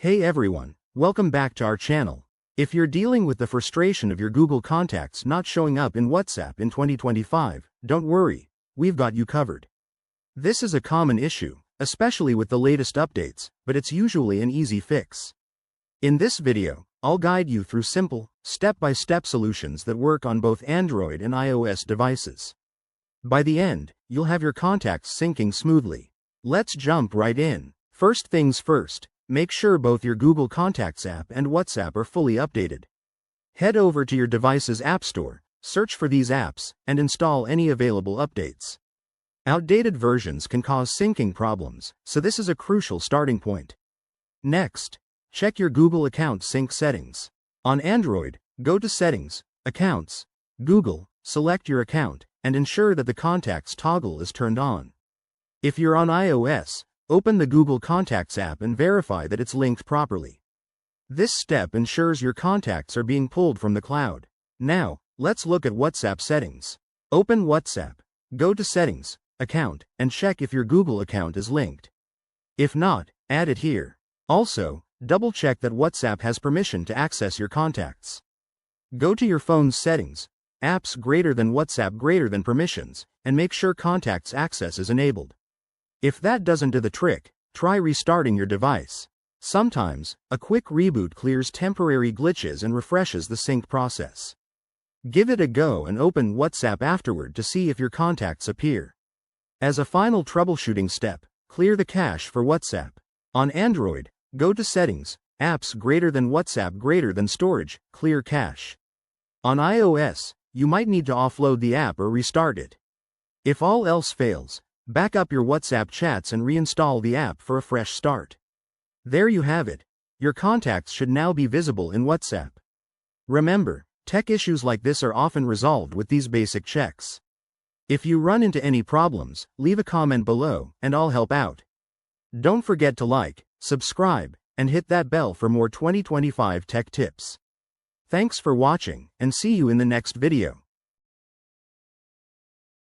Hey everyone, welcome back to our channel. If you're dealing with the frustration of your Google contacts not showing up in WhatsApp in 2025, don't worry, we've got you covered. This is a common issue, especially with the latest updates, but it's usually an easy fix. In this video, I'll guide you through simple, step-by-step solutions that work on both Android and iOS devices. By the end, you'll have your contacts syncing smoothly. Let's jump right in. First things first, make sure both your Google Contacts app and WhatsApp are fully updated. Head over to your device's App Store, search for these apps, and install any available updates. Outdated versions can cause syncing problems, so this is a crucial starting point. Next, check your Google account sync settings. On Android, go to Settings, Accounts, Google, select your account, and ensure that the Contacts toggle is turned on. If you're on iOS, open the Google Contacts app and verify that it's linked properly. This step ensures your contacts are being pulled from the cloud. Now, let's look at WhatsApp settings. Open WhatsApp, go to Settings, Account, and check if your Google account is linked. If not, add it here. Also, double-check that WhatsApp has permission to access your contacts. Go to your phone's settings, apps greater than WhatsApp greater than permissions, and make sure contacts access is enabled. If that doesn't do the trick, try restarting your device. Sometimes, a quick reboot clears temporary glitches and refreshes the sync process. Give it a go and open WhatsApp afterward to see if your contacts appear. As a final troubleshooting step, clear the cache for WhatsApp. On Android, go to Settings, Apps greater than WhatsApp greater than Storage, clear cache. On iOS, you might need to offload the app or restart it. If all else fails, back up your WhatsApp chats and reinstall the app for a fresh start. There you have it. Your contacts should now be visible in WhatsApp. Remember, tech issues like this are often resolved with these basic checks. If you run into any problems, leave a comment below, and I'll help out. Don't forget to like, subscribe, and hit that bell for more 2025 tech tips. Thanks for watching, and see you in the next video.